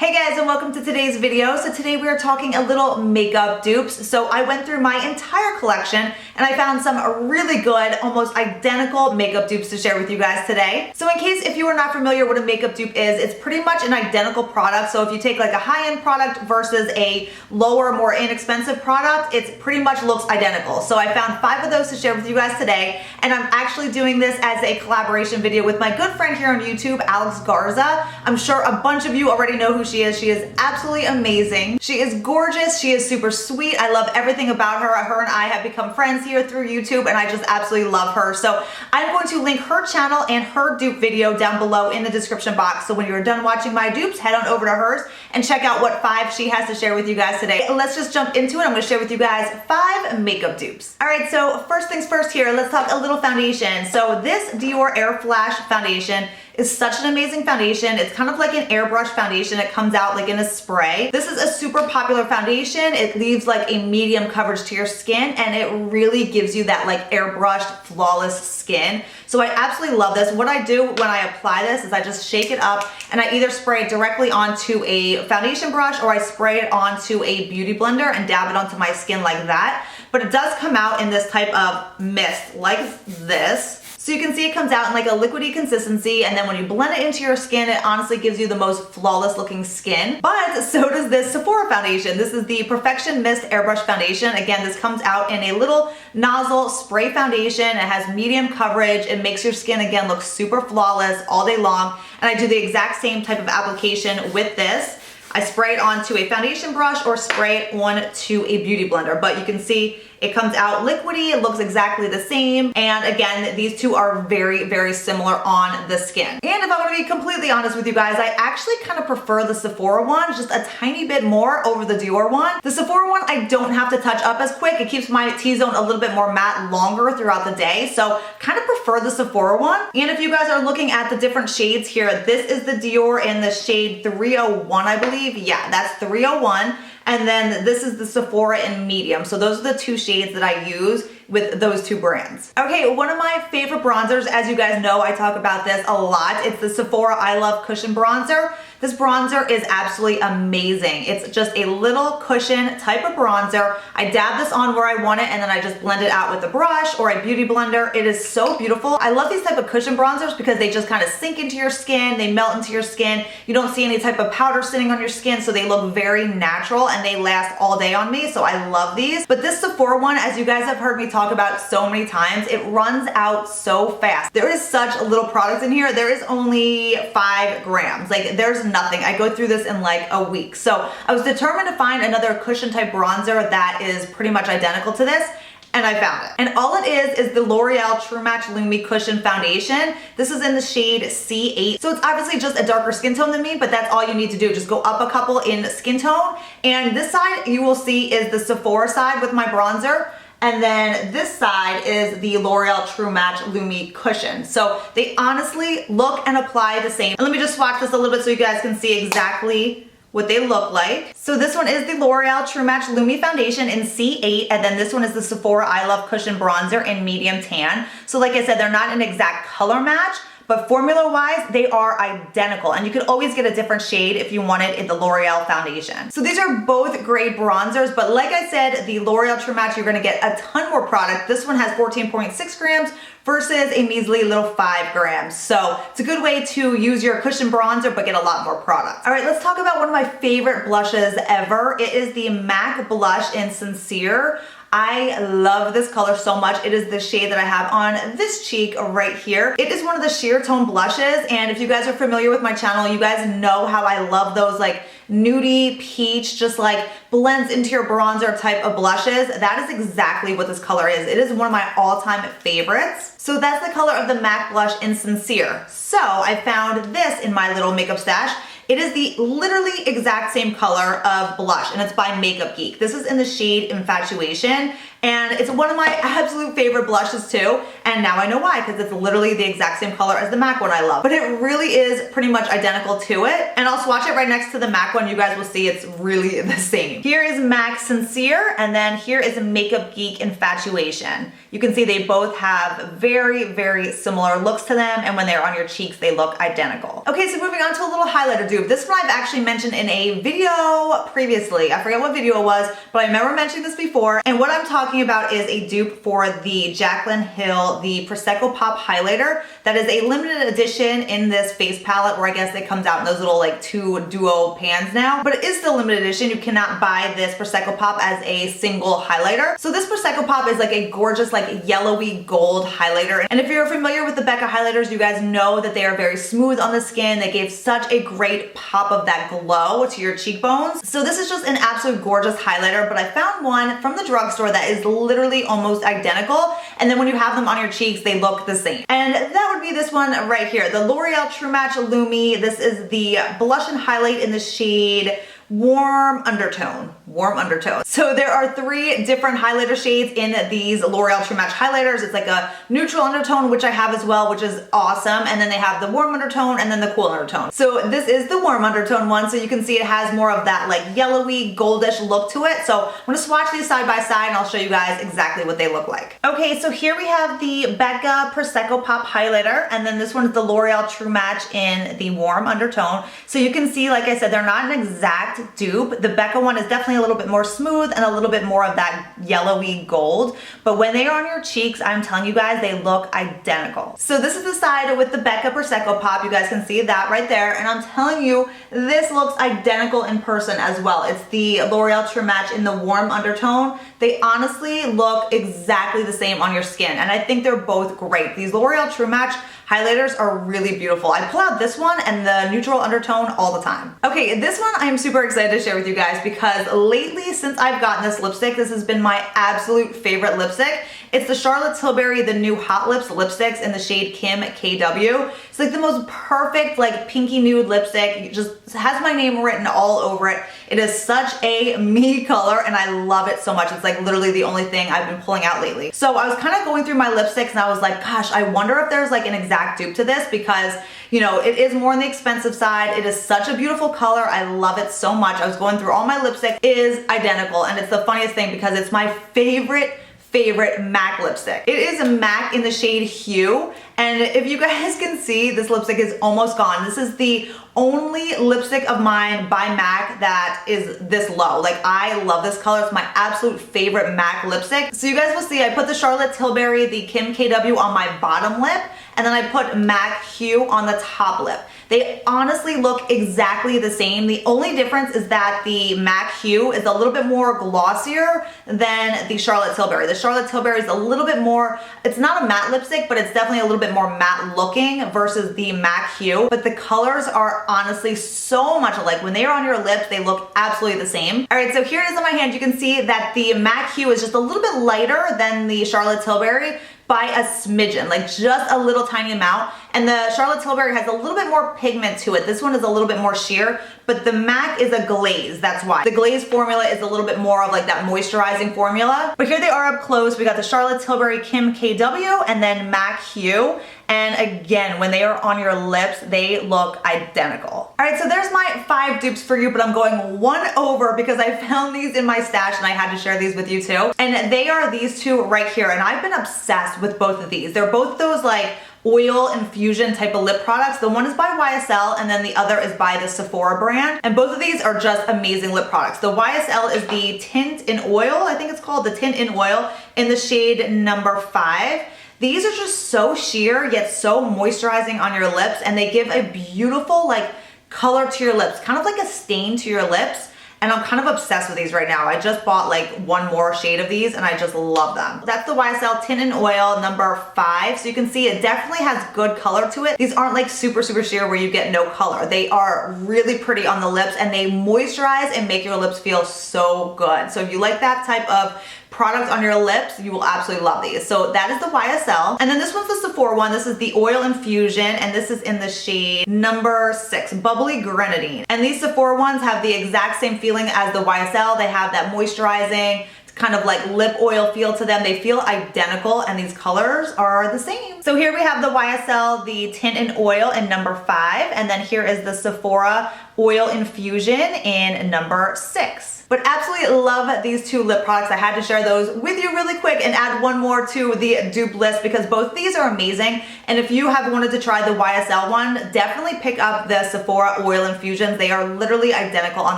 Hey guys, and welcome to today's video. So today we are talking a little makeup dupes. So I went through my entire collection and I found some really good, almost identical makeup dupes to share with you guys today. So in case if you are not familiar what a makeup dupe is, it's pretty much an identical product. So if you take like a high-end product versus a lower, more inexpensive product, it pretty much looks identical. So I found 5 of those to share with you guys today, and I'm actually doing this as a collaboration video with my good friend here on YouTube, Alex Garza. I'm sure a bunch of you already know who she is. She is absolutely amazing. She is gorgeous. She is super sweet. I love everything about her. Her and I have become friends here through YouTube, and I just absolutely love her. So I'm going to link her channel and her dupe video down below in the description box. So when you're done watching my dupes, head on over to hers and check out what 5 she has to share with you guys today. Let's just jump into it. I'm going to share with you guys 5 makeup dupes. All right, so first things first here, let's talk a little foundation. So this Dior Airflash foundation is such an amazing foundation. It's kind of like an airbrush foundation. It comes out like in a spray. This is a super popular foundation. It leaves like a medium coverage to your skin, and it really gives you that like airbrushed, flawless skin. So I absolutely love this. What I do when I apply this is I just shake it up and I either spray it directly onto a foundation brush or I spray it onto a beauty blender and dab it onto my skin like that. But it does come out in this type of mist like this. So you can see it comes out in like a liquidy consistency, and then when you blend it into your skin, it honestly gives you the most flawless looking skin. But so does this Sephora foundation. This is the Perfection Mist Airbrush Foundation. Again, this comes out in a little nozzle spray foundation. It has medium coverage. It makes your skin, again, look super flawless all day long. And I do the exact same type of application with this. I spray it onto a foundation brush or spray it onto a beauty blender, but you can see it comes out liquidy. It looks exactly the same. And again, these two are very, very similar on the skin. And if I'm gonna be completely honest with you guys, I actually kind of prefer the Sephora one just a tiny bit more over the Dior one. The Sephora one, I don't have to touch up as quick. It keeps my T-zone a little bit more matte longer throughout the day. So kind of prefer the Sephora one. And if you guys are looking at the different shades here, this is the Dior in the shade 301, I believe. Yeah, that's 301. And then this is the Sephora in medium. So those are the 2 shades that I use with those 2 brands. Okay, one of my favorite bronzers, as you guys know, I talk about this a lot. It's the Sephora I Love Cushion Bronzer. This bronzer is absolutely amazing. It's just a little cushion type of bronzer. I dab this on where I want it, and then I just blend it out with a brush or a beauty blender. It is so beautiful. I love these type of cushion bronzers because they just kind of sink into your skin. They melt into your skin. You don't see any type of powder sitting on your skin, so they look very natural and they last all day on me. So I love these. But this Sephora one, as you guys have heard me talk about so many times, it runs out so fast. There is such a little product in here. There is only 5 grams. Like, there's nothing. I go through this in like a week. So I was determined to find another cushion type bronzer that is pretty much identical to this, and I found it. And all it is the Loreal True Match Lumi Cushion Foundation. This is in the shade C8. So it's obviously just a darker skin tone than me, but that's all you need to do. Just go up a couple in skin tone. And this side you will see is the Sephora side with my bronzer. And then this side is the L'Oreal True Match Lumi Cushion. So they honestly look and apply the same. And let me just swatch this a little bit so you guys can see exactly what they look like. So this one is the L'Oreal True Match Lumi Foundation in C8, and then this one is the Sephora I Love Cushion Bronzer in medium tan. So like I said, they're not an exact color match, but formula-wise, they are identical. And you could always get a different shade if you wanted in the L'Oreal foundation. So these are both great bronzers, but like I said, the L'Oreal True Match, you're gonna get a ton more product. This one has 14.6 grams versus a measly little 5 grams. So it's a good way to use your cushion bronzer, but get a lot more product. All right, let's talk about one of my favorite blushes ever. It is the MAC blush in Sincere. I love this color so much. It is the shade that I have on this cheek right here. It is one of the sheer tone blushes, and if you guys are familiar with my channel, you guys know how I love those like nudie peach, just like blends into your bronzer type of blushes. That is exactly what this color is. It is one of my all-time favorites. So that's the color of the MAC blush in Sincere. So I found this in my little makeup stash. It is the literally exact same color of blush, and it's by Makeup Geek. This is in the shade Infatuation, and it's one of my absolute favorite blushes too. And now I know why, because it's literally the exact same color as the MAC one I love. But it really is pretty much identical to it. And I'll swatch it right next to the MAC one. You guys will see it's really the same. Here is MAC Sincere, and then here is Makeup Geek Infatuation. You can see they both have very, very similar looks to them, and when they're on your cheeks, they look identical. Okay, so moving on to a little highlighter dupe. dupe. This one I've actually mentioned in a video previously. I forget what video it was, but I remember mentioning this before. And what I'm talking about is a dupe for the Jaclyn Hill, the Prosecco Pop Highlighter. That is a limited edition in this face palette, where I guess it comes out in those little like 2 duo pans now. But it is still limited edition. You cannot buy this Prosecco Pop as a single highlighter. So this Prosecco Pop is like a gorgeous like yellowy gold highlighter. And if you're familiar with the Becca highlighters, you guys know that they are very smooth on the skin. They gave such a great pop of that glow to your cheekbones. So this is just an absolute gorgeous highlighter, but I found one from the drugstore that is literally almost identical. And then when you have them on your cheeks, they look the same. And that would be this one right here, the L'Oreal True Match Lumi. This is the blush and highlight in the shade Warm Undertone. Warm Undertone. So there are 3 different highlighter shades in these L'Oreal True Match highlighters. It's like a neutral undertone, which I have as well, which is awesome. And then they have the warm undertone and then the cool undertone. So this is the warm undertone one. So you can see it has more of that like yellowy, goldish look to it. So I'm gonna swatch these side by side and I'll show you guys exactly what they look like. Okay, so here we have the Becca Prosecco Pop highlighter. And then this one is the L'Oreal True Match in the warm undertone. So you can see, like I said, they're not an exact dupe. The Becca one is definitely a little bit more smooth and a little bit more of that yellowy gold, but when they are on your cheeks, I'm telling you guys, they look identical. So this is the side with the Becca Prosecco Pop. You guys can see that right there, and I'm telling you, this looks identical in person as well. It's the L'Oreal True Match in the warm undertone. They honestly look exactly the same on your skin, and I think they're both great. These L'Oreal True Match highlighters are really beautiful. I pull out this one and the neutral undertone all the time. Okay, this one I am super excited to share with you guys because lately, since I've gotten this lipstick, this has been my absolute favorite lipstick. It's the Charlotte Tilbury, the new Hot Lips lipsticks in the shade Kim KW. It's like the most perfect like pinky nude lipstick. It just has my name written all over it. It is such a me color and I love it so much. It's like literally the only thing I've been pulling out lately. So I was kind of going through my lipsticks and I was like, gosh, I wonder if there's like an exact dupe to this because, you know, it is more on the expensive side. It is such a beautiful color. I love it so much. I was going through all my lipstick. It is identical, and it's the funniest thing because it's my favorite MAC lipstick. It is a MAC in the shade Hue, and if you guys can see, this lipstick is almost gone. This is the only lipstick of mine by MAC that is this low. Like, I love this color. It's my absolute favorite MAC lipstick. So you guys will see I put the Charlotte Tilbury, the Kim KW on my bottom lip, and then I put MAC Hue on the top lip. They honestly look exactly the same. The only difference is that the MAC Hue is a little bit more glossier than the Charlotte Tilbury. The Charlotte Tilbury is a little bit more, it's not a matte lipstick, but it's definitely a little bit more matte looking versus the MAC Hue. But the colors are honestly so much alike. When they are on your lips, they look absolutely the same. All right, so here it is on my hand. You can see that the MAC Hue is just a little bit lighter than the Charlotte Tilbury by a smidgen, like just a little tiny amount. And the Charlotte Tilbury has a little bit more pigment to it. This one is a little bit more sheer, but the MAC is a glaze, that's why. The glaze formula is a little bit more of like that moisturizing formula. But here they are up close. We got the Charlotte Tilbury Kim KW and then MAC Hue. And again, when they are on your lips, they look identical. All right, so there's my 5 dupes for you, but I'm going one over because I found these in my stash and I had to share these with you too. And they are these 2 right here. And I've been obsessed with both of these. They're both those like oil infusion type of lip products. The one is by YSL and then the other is by the Sephora brand. And both of these are just amazing lip products. The YSL is the Tint in Oil, I think it's called the Tint in Oil in the shade number 5. These are just so sheer yet so moisturizing on your lips, and they give a beautiful like color to your lips, kind of like a stain to your lips. And I'm kind of obsessed with these right now. I just bought like one more shade of these and I just love them. That's the YSL Tint in Oil number 5. So you can see it definitely has good color to it. These aren't like super sheer where you get no color. They are really pretty on the lips and they moisturize and make your lips feel so good. So if you like that type of product on your lips, you will absolutely love these. So that is the YSL. And then this one's the Sephora one. This is the Oil Infusion, and this is in the shade number 6, Bubbly Grenadine. And these Sephora ones have the exact same feeling as the YSL. They have that moisturizing, kind of like lip oil feel to them. They feel identical, and these colors are the same. So here we have the YSL, the Tint and Oil in number 5, and then here is the Sephora Oil Infusion in number 6. But absolutely love these two lip products. I had to share those with you really quick and add one more to the dupe list because both these are amazing. And if you have wanted to try the YSL one, definitely pick up the Sephora Oil Infusions. They are literally identical on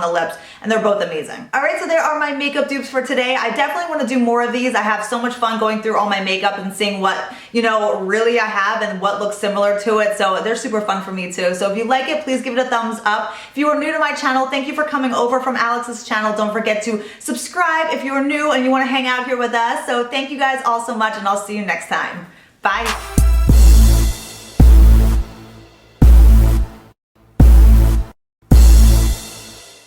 the lips and they're both amazing. All right, so there are my makeup dupes for today. I definitely want to do more of these. I have so much fun going through all my makeup and seeing what, you know, really I have and what looks similar to it. So they're super fun for me too. So if you like it, please give it a thumbs up. If you are new to my channel, thank you for coming over from Alex's channel. Don't forget to subscribe if you're new and you want to hang out here with us. So thank you guys all so much and I'll see you next time. Bye.